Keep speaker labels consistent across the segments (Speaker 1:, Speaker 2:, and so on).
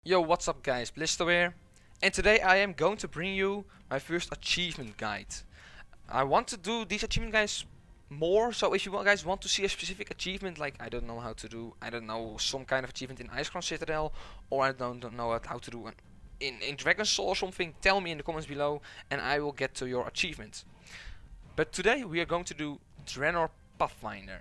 Speaker 1: Yo, what's up guys, Blisto here, and today I am going to bring you my first achievement guide. I want to do these achievement guides more, so if you guys want to see a specific achievement, like I don't know how to do, I don't know, some kind of achievement in Icecrown Citadel, or I don't know how to do in Dragon Soul or something, tell me in the comments below and I will get to your achievement. But today we are going to do Draenor Pathfinder.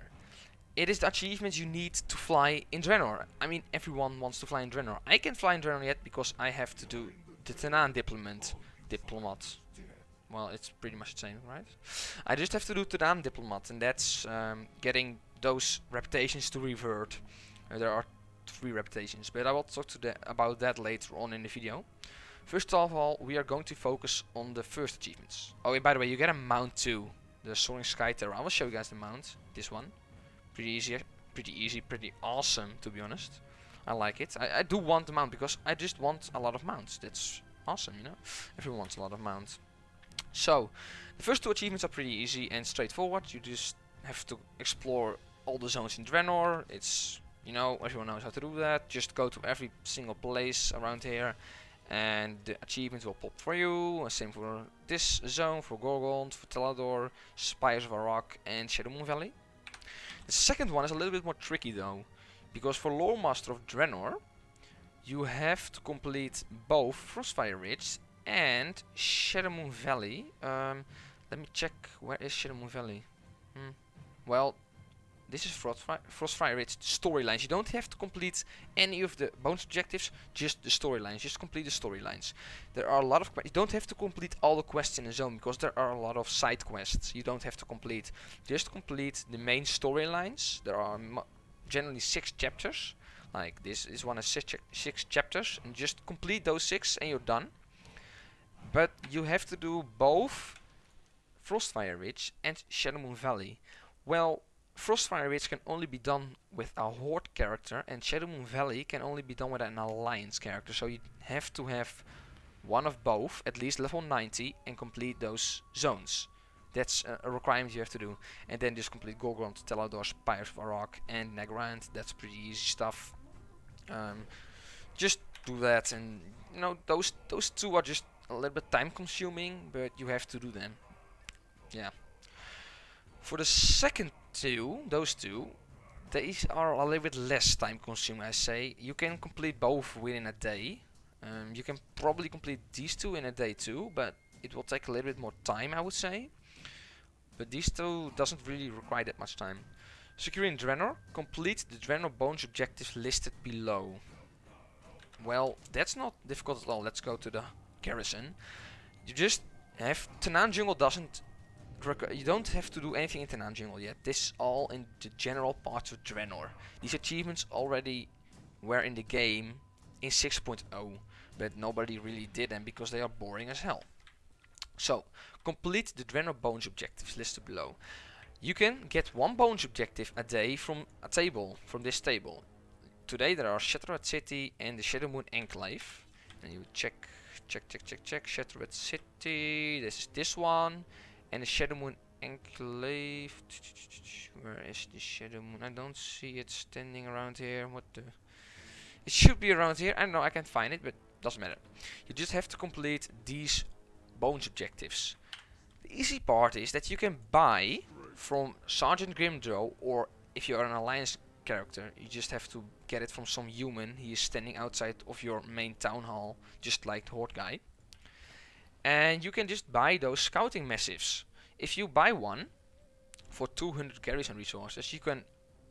Speaker 1: It is the achievement you need to fly in Draenor. I mean, everyone wants to fly in Draenor. I can't fly in Draenor yet because I have to do the Tanan diplomat. Well, it's pretty much the same, right? I just have to do Tanan diplomat, and that's getting those reputations to revert. There are 3 reputations, but I will talk about that later on in the video. First of all, we are going to focus on the first achievements. Oh, and by the way, you get a mount too, the Soaring Sky Terror. I will show you guys the mount. This one. Pretty easy, pretty awesome, to be honest. I like it. I do want the mount because I just want a lot of mounts. That's awesome, you know. Everyone wants a lot of mounts. So, the first 2 achievements are pretty easy and straightforward. You just have to explore all the zones in Draenor. It's, you know, everyone knows how to do that. Just go to every single place around here and the achievements will pop for you. Same for this zone, for Gorgond, for Telador, Spires of Arak and Shadowmoon Valley. The second one is a little bit more tricky though, because for Loremaster of Draenor, you have to complete both Frostfire Ridge and Shadowmoon Valley. Let me check, where is Shadowmoon Valley? Well, this is Frostfire Ridge storylines. You don't have to complete any of the bonus objectives, just the storylines. Just complete the storylines. There are a lot of you don't have to complete all the quests in the zone because there are a lot of side quests you don't have to complete. Just complete the main storylines. There are generally 6 chapters. Like this one has 6 chapters, and just complete those 6 and you're done. But you have to do both Frostfire Ridge and Shadowmoon Valley. Well, Frostfire Ridge can only be done with a horde character, and Shadowmoon Valley can only be done with an alliance character. So you have to have one of both, at least level 90, and complete those zones. That's a requirement you have to do. And then just complete Gorgond, Telador, Spires of Arak, and Nagrand. That's pretty easy stuff. Just do that, and you know those 2 are just a little bit time consuming, but you have to do them. Yeah. For the second 2, those 2, these are a little bit less time consuming, I say. You can complete both within a day. You can probably complete these 2 in a day too, but it will take a little bit more time, I would say. But these 2 doesn't really require that much time. Securing Draenor, complete the Draenor bonus objectives listed below. Well, that's not difficult at all. Let's go to the Garrison. You just have Tanan Jungle doesn't. You don't have to do anything in Tanan Jungle yet. This is all in the general parts of Draenor. These achievements already were in the game in 6.0, but nobody really did them because they are boring as hell. So, complete the Draenor bonus objectives listed below. You can get 1 bonus objective a day from a table, from this table. Today there are Shattered City and the Shadowmoon Enclave. And you check Shattered City. This is this one. And the Shadowmoon Enclave. Where is the Shadowmoon? I don't see it standing around here. What the? It should be around here. I don't know. I can't find it, but doesn't matter. You just have to complete these bonus objectives. The easy part is that you can buy from Sergeant Grimdrow, or if you are an alliance character, you just have to get it from some human. He is standing outside of your main town hall, just like the horde guy. And you can just buy those scouting massives. If you buy one for 200 Garrison resources, you can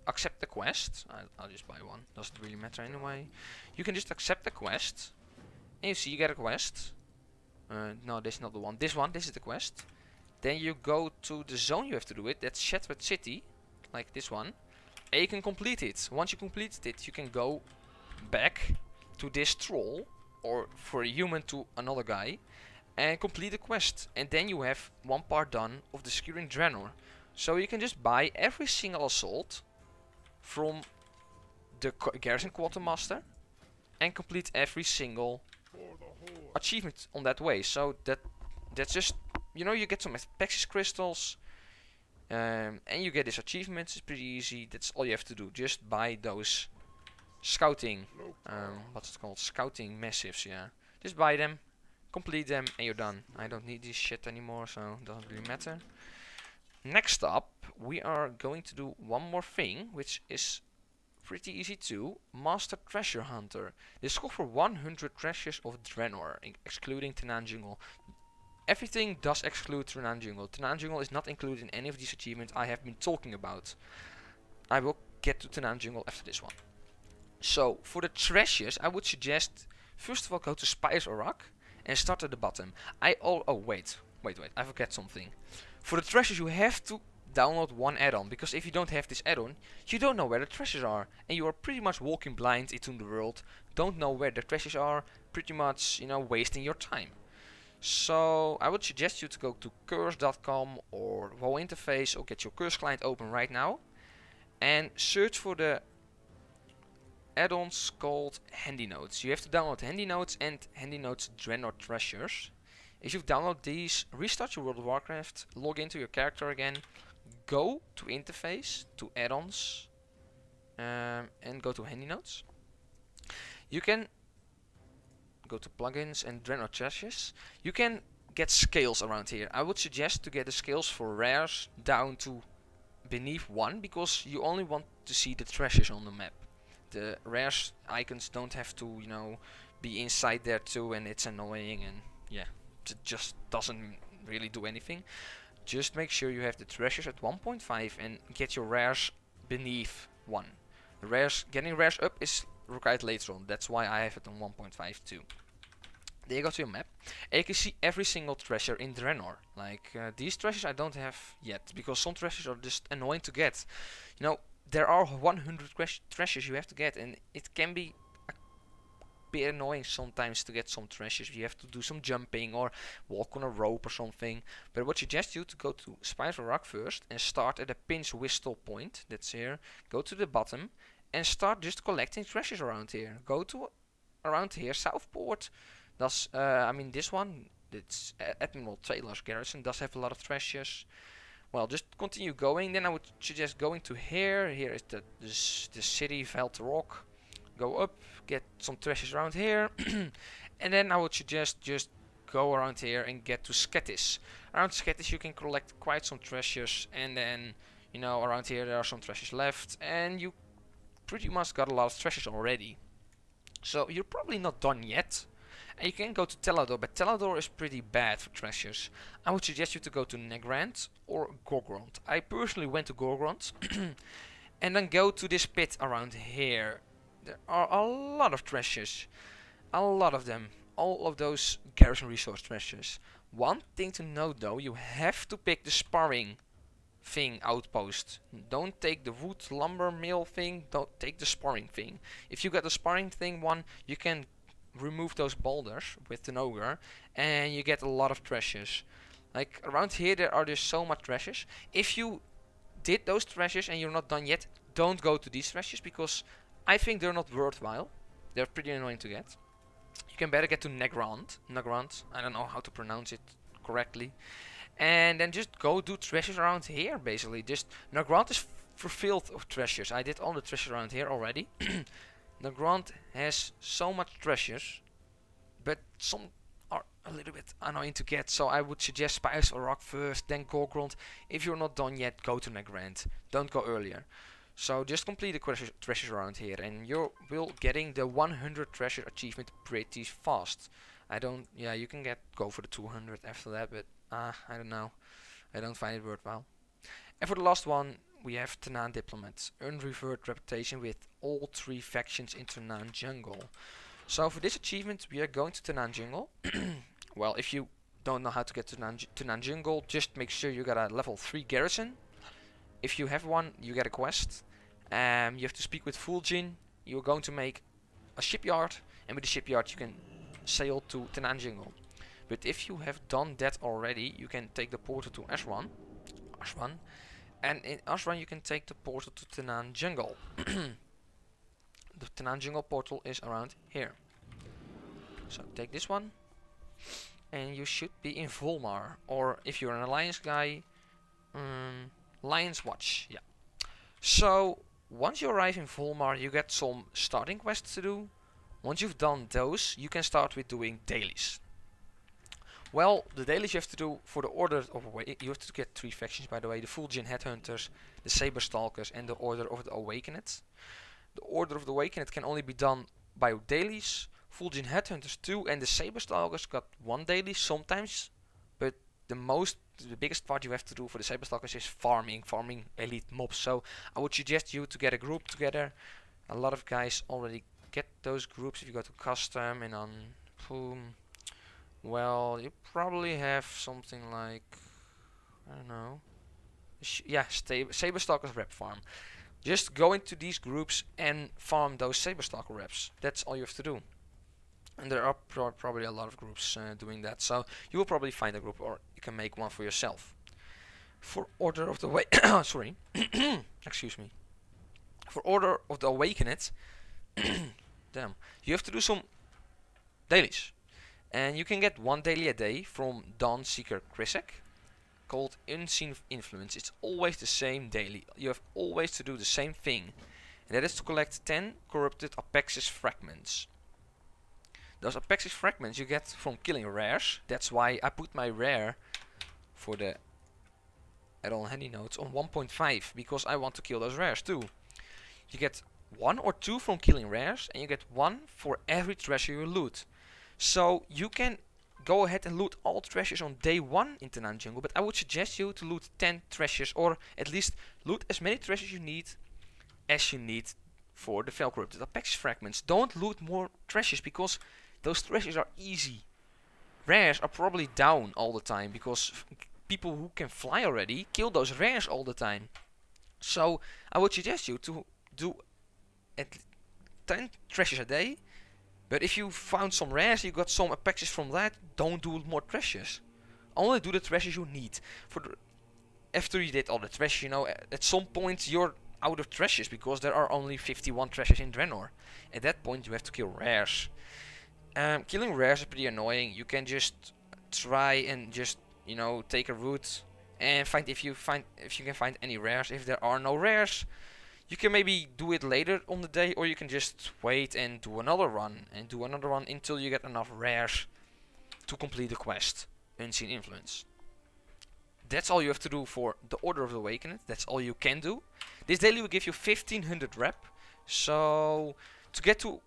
Speaker 1: accept the quest. I'll just buy one, doesn't really matter anyway. You can just accept the quest, and you see you get a quest. No, this is not the one. This is the quest. Then you go to the zone you have to do it. That's Shattered City, like this one. And you can complete it. Once you completed it, you can go back to this troll, or for a human to another guy, and complete the quest. And then you have 1 part done of the Securing Draenor. So you can just buy every single assault from the Garrison Quartermaster and complete every single achievement on that way. So that's just, you know, you get some Pexis crystals, and you get this achievement. It's pretty easy. That's all you have to do. Just buy those scouting, what's it called? Scouting massives, yeah. Just buy them, complete them, and you're done. I don't need this shit anymore, so it doesn't really matter. Next up, we are going to do one more thing, which is pretty easy too. Master Treasure Hunter. Discover 100 treasures of Draenor, excluding Tenanjingle. Everything does exclude Tenanjingle. Tenanjingle is not included in any of these achievements I have been talking about. I will get to Tenanjingle after this one. So, for the treasures, I would suggest, first of all, go to Spires or Rock and start at the bottom. Wait, I forget something. For the treasures, you have to download one add-on, because if you don't have this add-on, you don't know where the treasures are, and you are pretty much walking blind into the world, don't know where the treasures are, pretty much, wasting your time. So I would suggest you to go to curse.com or WoW interface, or get your curse client open right now and search for the add-ons called Handy Notes. You have to download Handy Notes and Handy Notes Draenor Treasures. If you download these, restart your World of Warcraft, log into your character again, go to interface, to add-ons, and go to Handy Notes. You can go to plugins and Draenor Treasures. You can get scales around here. I would suggest to get the scales for rares down to beneath 1, because you only want to see the treasures on the map. The rares icons don't have to, be inside there too, and it's annoying, and yeah, it just doesn't really do anything. Just make sure you have the treasures at 1.5 and get your rares beneath 1. Getting rares up is required later on. That's why I have it on 1.5 too. There you go to your map, and you can see every single treasure in Draenor. Like these treasures I don't have yet, because some treasures are just annoying to get. There are 100 treasures you have to get, and it can be a bit annoying sometimes to get some treasures. You have to do some jumping or walk on a rope or something. But I would suggest you to go to Spires or Rock first and start at a pinch whistle point. That's here. Go to the bottom and start just collecting treasures around here. Go to around here, Southport. This one, it's Admiral Taylor's Garrison, does have a lot of treasures. Well, just continue going. Then I would suggest going to here. Here is the city, Veld Rock. Go up, get some treasures around here. And then I would suggest just go around here and get to Sketis. Around Sketis you can collect quite some treasures. And then, around here there are some treasures left. And you pretty much got a lot of treasures already. So you're probably not done yet. And you can go to Telador, but Telador is pretty bad for treasures. I would suggest you to go to Nagrand or Gorgrond. I personally went to Gorgrond. And then go to this pit around here. There are a lot of treasures. A lot of them. All of those Garrison resource treasures. One thing to note though, you have to pick the sparring thing outpost. Don't take the wood lumber mill thing, don't take the sparring thing. If you get the sparring thing one, you can remove those boulders with an ogre and you get a lot of treasures. Like around here there are just so much treasures. If you did those treasures and you're not done yet, don't go to these treasures, because I think they're not worthwhile. They're pretty annoying to get. You can better get to Nagrand, I don't know how to pronounce it correctly. And then just go do treasures around here basically. Nagrand is filled of treasures. I did all the treasures around here already. Nagrand has so much treasures, but some are a little bit annoying to get, so I would suggest Spires or Rock first, then Gorgrond. If you're not done yet, go to Nagrand. Don't go earlier. So just complete the treasures around here, and you will getting the 100 treasure achievement pretty fast. You can go for the 200 after that, but I don't know. I don't find it worthwhile. And for the last one, we have Tanan Diplomat. Earn revered reputation with all 3 factions in Tanan Jungle. So for this achievement we are going to Tanan Jungle. Well, if you don't know how to get to Tanan Jungle, just make sure you got a level 3 Garrison. If you have one, you get a quest. You have to speak with Fulgin. You're going to make a shipyard, and with the shipyard you can sail to Tanan Jungle. But if you have done that already, you can take the portal to Ashwan. And in Ashwan you can take the portal to Tanan Jungle. The Tanan Jungle portal is around here. So take this one, and you should be in Volmar, or if you're an Alliance guy, Lion's Watch. Yeah. So once you arrive in Volmar, you get some starting quests to do. Once you've done those, you can start with doing dailies. Well, the dailies you have to do for the Order of you have to get 3 factions, by the way: the Fulgian Headhunters, the Saber Stalkers, and the Order of the Awakened. The Order of the Awakened can only be done by dailies. Fulgian Headhunters 2 and the Saber Stalkers got 1 daily sometimes, but the biggest part you have to do for the Saber Stalkers is farming elite mobs. So I would suggest you to get a group together. A lot of guys already get those groups. If you go to custom and on boom, well, you probably have something like, I don't know, yeah, Saber Stalkers rep farm. Just go into these groups and farm those Saber Stalker reps. That's all you have to do. And there are probably a lot of groups doing that, so you will probably find a group, or you can make one for yourself. For Order of the sorry, excuse me. For Order of the Awakened, damn, you have to do some dailies, and you can get 1 daily a day from Dawn Seeker Krisek, called Unseen Influence. It's always the same daily. You have always to do the same thing, and that is to collect 10 corrupted Apexis fragments. Those Apexis fragments you get from killing rares. That's why I put my rare for the add-on handy notes on 1.5, because I want to kill those rares too. You get 1 or 2 from killing rares, and you get 1 for every treasure you loot. So you can go ahead and loot all treasures on day 1 in Tanaan Jungle, but I would suggest you to loot 10 treasures, or at least loot as many treasures you need as you need for the Fel Corrupted Apexis fragments. Don't loot more treasures, because those treasures are easy. Rares are probably down all the time, because people who can fly already kill those rares all the time. So I would suggest you to do at 10 treasures a day. But if you found some rares, you got some Apexis from that, don't do more treasures. Only do the treasures you need. After you did all the treasures, you know, at some point you're out of treasures, because there are only 51 treasures in Draenor. At that point you have to kill rares. Killing rares is pretty annoying. You can just try and just, you know, take a route and find if you can find any rares. If there are no rares, you can maybe do it later on the day, or you can just wait and do another run until you get enough rares to complete the quest, Unseen Influence. That's all you have to do for the Order of the Awakened. That's all you can do. This daily will give you 1500 rep. So to get to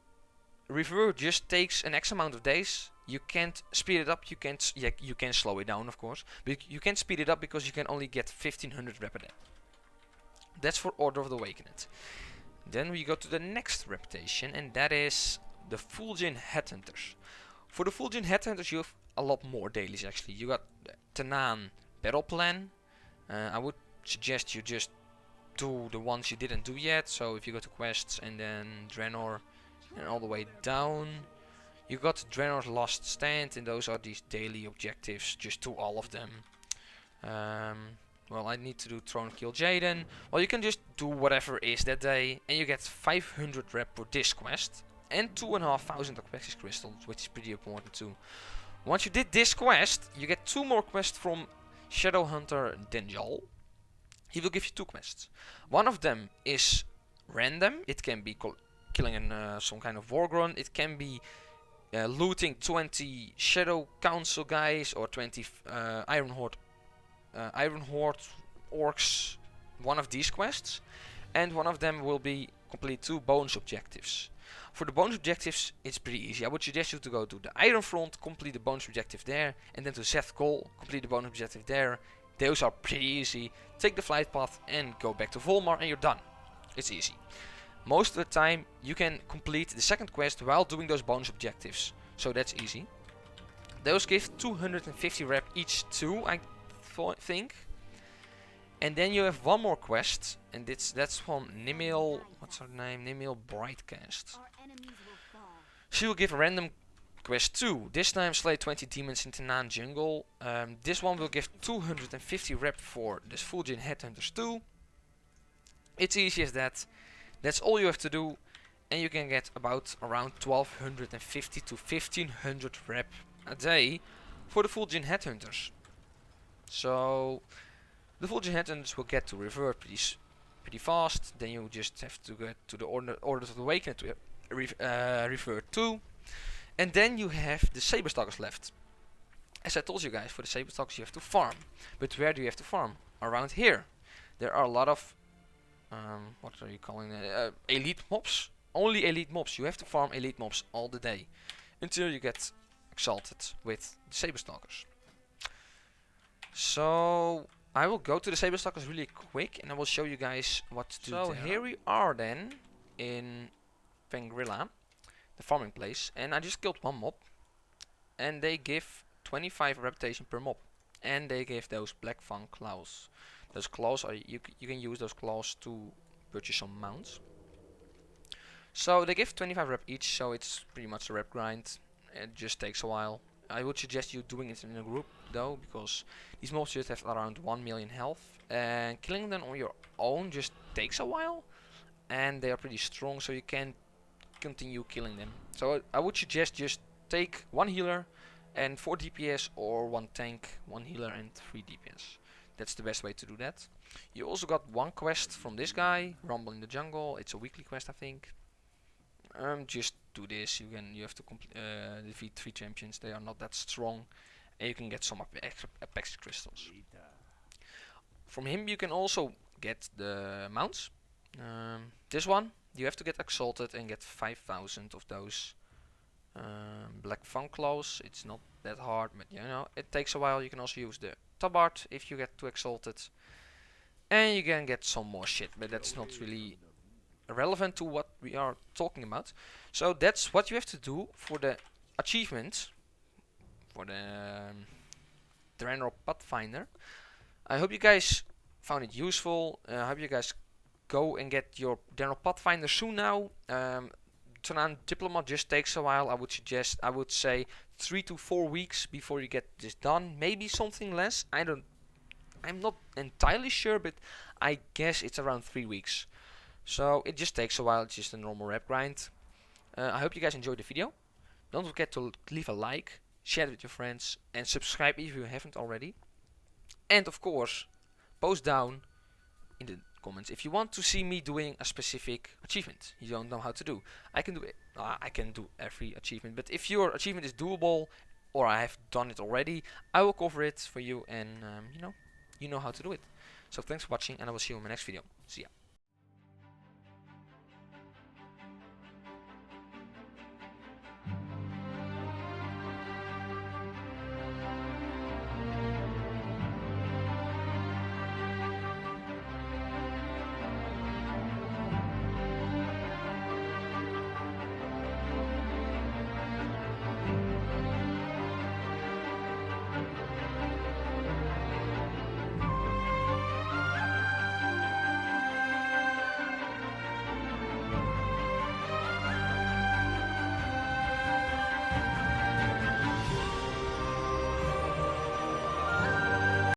Speaker 1: Revered just takes an X amount of days. You can't speed it up. You can slow it down, of course, but you can't speed it up because you can only get 1500 rep a day. That's for Order of the Awakened. Then we go to the next reputation, and that is the Fulgian Headhunters. For the Fulgian Headhunters, you have a lot more dailies actually. You got Tanaan Battle Plan. I would suggest you just do the ones you didn't do yet. So if you go to quests and then Draenor and all the way down, you got Draenor's Last Stand, and those are these daily objectives. Just do all of them. Well, I need to do Throne Kill Jaden. Well, you can just do whatever is that day, and you get 500 rep for this quest, and 2,500 Apexis crystals, which is pretty important too. Once you did this quest, you get 2 more quests from Shadow Hunter Denjal. He will give you 2 quests. One of them is random. It can be killing some kind of Wargron. It can be looting 20 Shadow Council guys, or 20 Iron Horde orcs. One of these quests, and one of them will be complete 2 bonus objectives. For the bonus objectives, it's pretty easy. I would suggest you to go to the Iron Front, complete the bonus objective there, and then to Zeth Kol, complete the bonus objective there. Those are pretty easy. Take the flight path and go back to Volmar, and you're done. It's easy. Most of the time you can complete the second quest while doing those bonus objectives, so that's easy. Those give 250 rep each too, I think. And then you have one more quest, and that's from Nimil, what's her name? Nimil Brightcast. She will give a random quest too. This time slay 20 demons in Tanaan Jungle. This one will give 250 rep for the Fulgian Headhunters too. It's easy as that. That's all you have to do, and you can get about around 1250 to 1500 rep a day for the Fulgian Headhunters. So the Fulgian Headhunters will get to Revered pretty fast. Then you just have to get to the Orders of the Awakening to revered 2. And then you have the Saberstalkers left. As I told you guys, for the Saberstalkers you have to farm. But where do you have to farm? Around here. There are a lot of what are you calling it? Elite mobs. Only elite mobs. You have to farm elite mobs all the day until you get exalted with the Saberstalkers. So I will go to the Saberstalkers really quick and I will show you guys what to do. So here we are then in Vangrilla, the farming place, and I just killed one mob and they give 25 reputation per mob, and they give those black fang claws. Those claws are you can use those claws to purchase some mounts. So they give 25 rep each, so it's pretty much a rep grind. It just takes a while. I would suggest you doing it in a group though, because these mobs just have around 1 million health, and killing them on your own just takes a while, and they are pretty strong, so you can continue killing them. So I would suggest just take one healer and 4 DPS, or one tank, one healer and 3 DPS. That's the best way to do that. You also got one quest from this guy, Rumble in the Jungle. It's a weekly quest, I think. Just do this. You have to defeat 3 champions. They are not that strong, and you can get some apex crystals. From him you can also get the mounts. This one you have to get exalted and get 5,000 of those black fang claws. It's not that hard, but you know, it takes a while. You can also use the tabard if you get too exalted, and you can get some more shit, but that's not really relevant to what we are talking about. So that's what you have to do for the achievement for the Draenor pathfinder. I hope you guys found it useful. I hope you guys go and get your Draenor pathfinder soon now. Turn diplomat just takes a while. I would say 3 to 4 weeks before you get this done. Maybe something less. I'm not entirely sure, but I guess it's around 3 weeks. So it just takes a while. It's just a normal rep grind. I hope you guys enjoyed the video. Don't forget to leave a like, share it with your friends, and subscribe if you haven't already. And of course, post down in the comments if you want to see me doing a specific achievement you don't know how to do. I can do it. I can do every achievement, but if your achievement is doable or I have done it already, I will cover it for you, and you know how to do it. So thanks for watching, and I will see you in my next video. See ya.